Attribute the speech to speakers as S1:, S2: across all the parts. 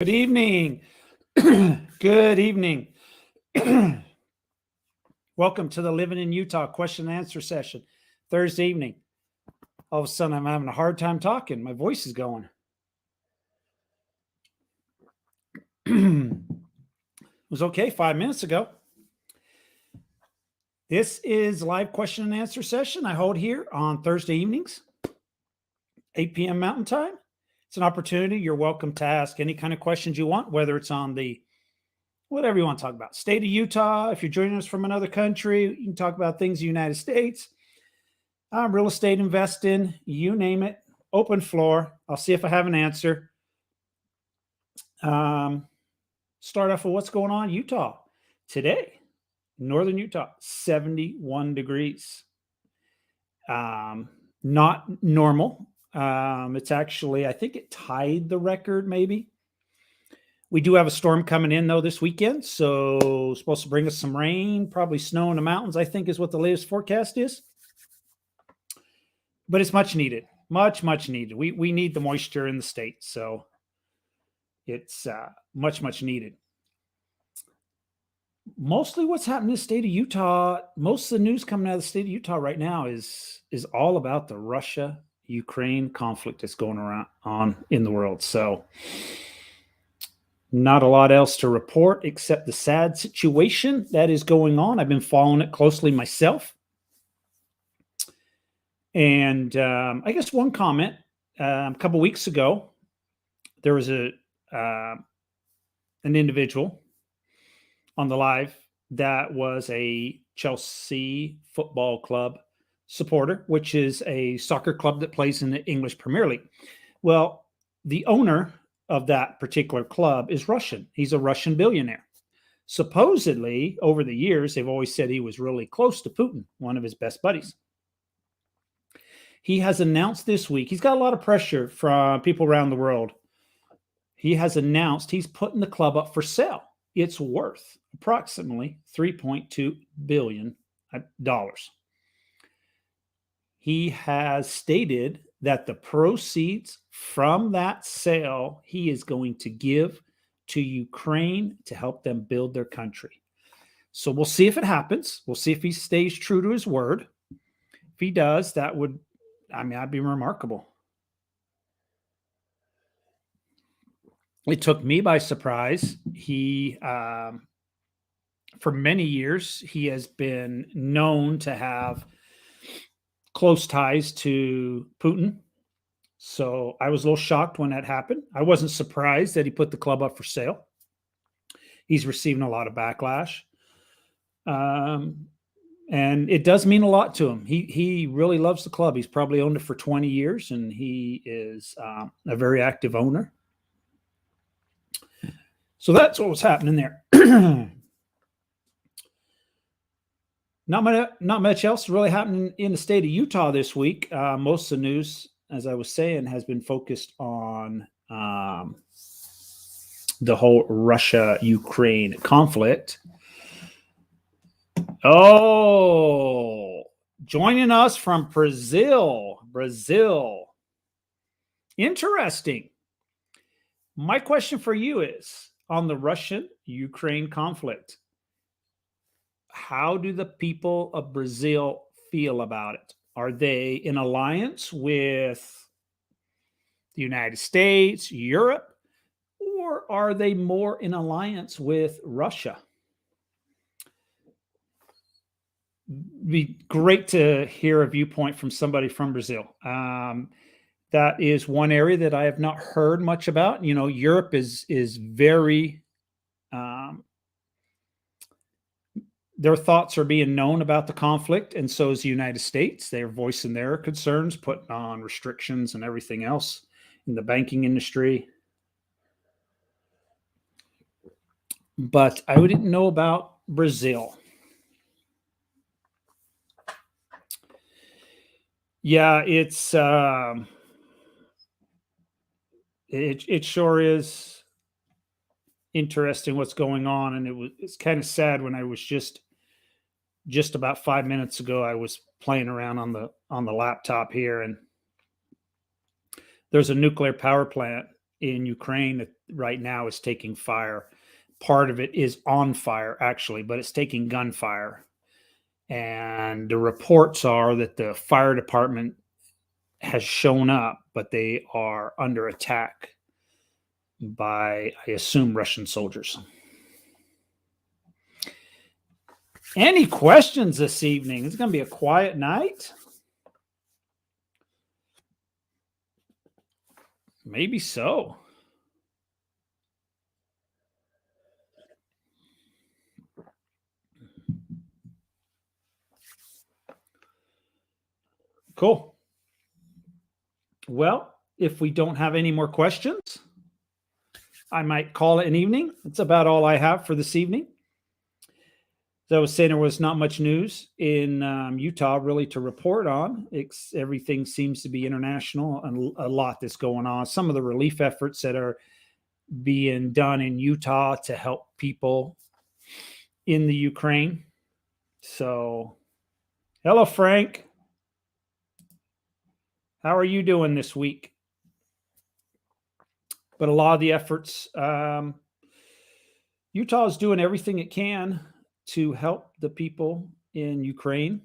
S1: Good evening. Good evening. Welcome to the Living in Utah question and answer session, Thursday evening. All of a sudden, I'm having a hard time talking. My voice is going. It was okay 5 minutes ago. This is live question and answer session I hold here on Thursday evenings, 8 p.m. Mountain Time. It's an opportunity. You're welcome to ask any kind of questions you want, whether it's on the whatever you want to talk about. State of Utah. If you're joining us from another country, you can talk about things in the United States. Real estate investing, you name it. Open floor. I'll see if I have an answer. Start off with what's going on in Utah today. Northern Utah, 71 degrees. Not normal. It's actually, I think it tied the record maybe. We do have a storm coming in, though, this weekend. So supposed to bring us some rain, probably snow in the mountains, I think is what the latest forecast is. But it's much needed. Much needed. We need the moisture in the state. So it's much needed. Mostly what's happening in the state of Utah, most of the news coming out of the state of Utah right now is all about the Russia-Ukraine conflict that's going on in the world. So not a lot else to report except the sad situation that is going on. I've been following it closely myself. And I guess one comment, a couple weeks ago, there was an individual on the live that was a Chelsea Football Club supporter, which is a soccer club that plays in the English Premier League. Well, the owner of that particular club is Russian. He's a Russian billionaire. Supposedly, over the years, they've always said he was really close to Putin, one of his best buddies. He has announced this week, he's got a lot of pressure from people around the world. He has announced he's putting the club up for sale. It's worth approximately $3.2 billion. He has stated that the proceeds from that sale he is going to give to Ukraine to help them build their country. So we'll see if it happens. We'll see if he stays true to his word. If he does, that'd be remarkable. It took me by surprise. He, for many years, he has been known to have close ties to Putin. So I was a little shocked when that happened. I wasn't surprised that he put the club up for sale. He's receiving a lot of backlash. And it does mean a lot to him. He really loves the club. He's probably owned it for 20 years, and he is a very active owner. So that's what was happening there. Not much else really happening in the state of Utah this week. Most of the news, as I was saying, has been focused on the whole Russia-Ukraine conflict. Oh, joining us from Brazil. Interesting. My question for you is on the Russian-Ukraine conflict. How do the people of Brazil feel about it? Are they in alliance with the United States, Europe, or are they more in alliance with Russia? It'd be great to hear a viewpoint from somebody from Brazil. That is one area that I have not heard much about. You know, Europe is very their thoughts are being known about the conflict, and so is the United States. They're voicing their concerns, putting on restrictions and everything else in the banking industry. But I didn't know about Brazil. Yeah, it's it sure is interesting what's going on, and it's kind of sad when I was just about 5 minutes ago, I was playing around on the laptop here, and there's a nuclear power plant in Ukraine right now is taking fire. Part of it is on fire, actually, but it's taking gunfire. And the reports are that the fire department has shown up, but they are under attack by, I assume, Russian soldiers. Any questions this evening? It's going to be a quiet night. Maybe so. Cool. Well, if we don't have any more questions, I might call it an evening. That's about all I have for this evening. As I was saying, there was not much news in Utah really to report on. Everything seems to be international and a lot that's going on. Some of the relief efforts that are being done in Utah to help people in the Ukraine. So, hello, Frank. How are you doing this week? But a lot of the efforts, Utah is doing everything it can to help the people in Ukraine.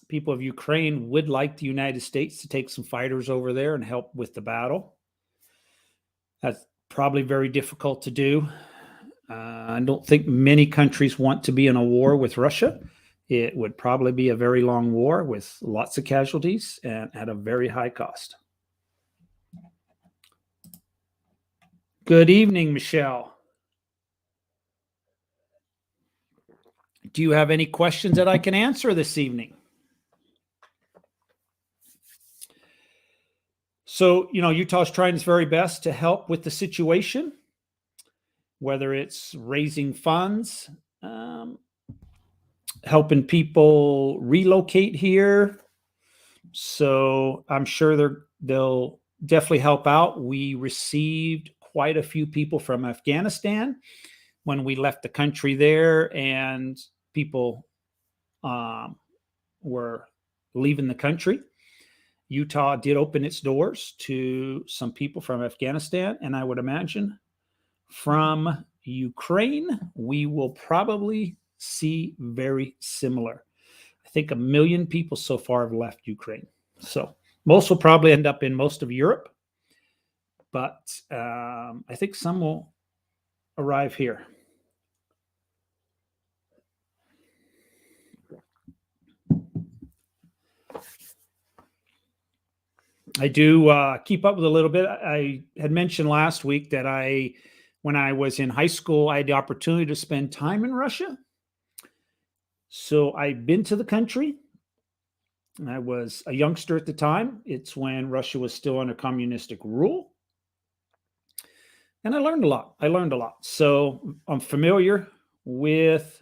S1: People of Ukraine would like the United States to take some fighters over there and help with the battle. That's probably very difficult to do. I don't think many countries want to be in a war with Russia. It would probably be a very long war with lots of casualties and at a very high cost. Good evening, Michelle. Do you have any questions that I can answer this evening? So, Utah's trying its very best to help with the situation, whether it's raising funds, helping people relocate here. So I'm sure they'll definitely help out. We received quite a few people from Afghanistan when we left the country there, and people were leaving the country. Utah did open its doors to some people from Afghanistan, and I would imagine from Ukraine, we will probably see very similar. I think 1 million people so far have left Ukraine. So most will probably end up in most of Europe, but I think some will arrive here. I do keep up with a little bit. I had mentioned last week that when I was in high school, I had the opportunity to spend time in Russia. So I've been to the country. I was a youngster at the time. It's when Russia was still under communistic rule. And I learned a lot. So I'm familiar with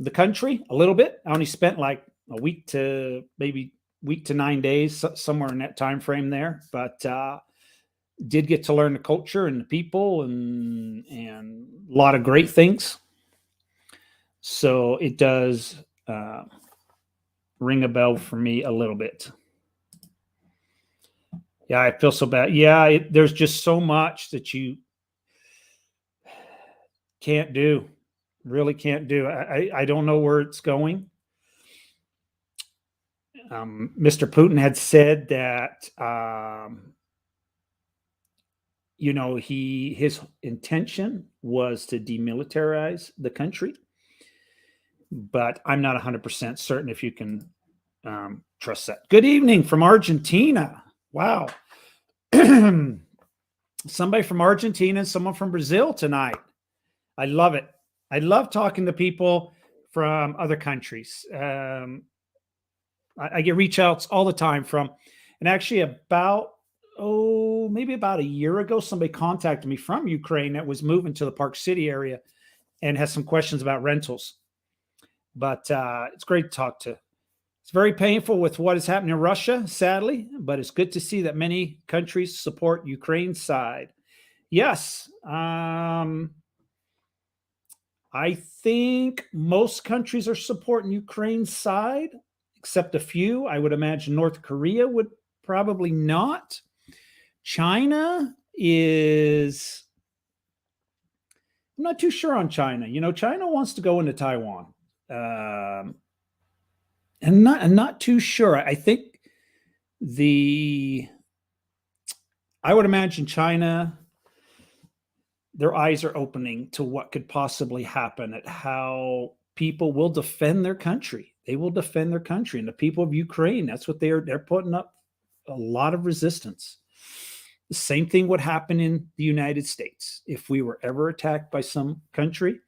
S1: the country a little bit. I only spent like a week to 9 days, somewhere in that time frame there. But did get to learn the culture and the people and a lot of great things. So it does ring a bell for me a little bit. Yeah, I feel so bad. Yeah, there's just so much that you can't do, really can't do. I don't know where it's going. Mr. Putin had said that, his intention was to demilitarize the country, but I'm not 100% certain if you can trust that. Good evening from Argentina. Wow. Somebody from Argentina and someone from Brazil tonight. I love it. I love talking to people from other countries. I get reach outs all the time and actually maybe about a year ago, somebody contacted me from Ukraine that was moving to the Park City area and has some questions about rentals. But it's great to talk to. It's very painful with what is happening in Russia, sadly, but it's good to see that many countries support Ukraine's side. Yes. I think most countries are supporting Ukraine's side, except a few. I would imagine North Korea would probably not. China is, I'm not too sure on China. China wants to go into Taiwan. And not too sure. I think I would imagine China, their eyes are opening to what could possibly happen, at how people will defend their country. They will defend their country. And the people of Ukraine, that's what they're putting up a lot of resistance. The same thing would happen in the United States. If we were ever attacked by some country,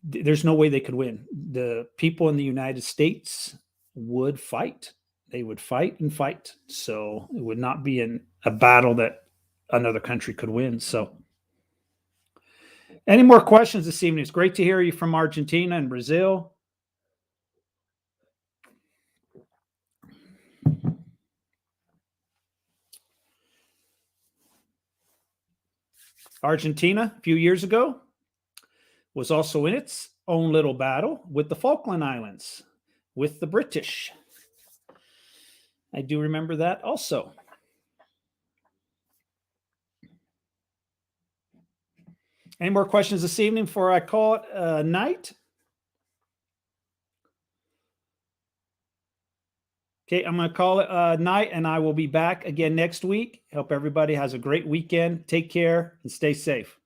S1: there's no way they could win. The people in the United States would fight. They would fight and fight. So it would not be a battle that another country could win. So any more questions this evening? It's great to hear you from Argentina and Brazil. Argentina, a few years ago, was also in its own little battle with the Falkland Islands, with the British. I do remember that also. Any more questions this evening before I call it a night? Okay, I'm going to call it a night, and I will be back again next week. Hope everybody has a great weekend. Take care and stay safe.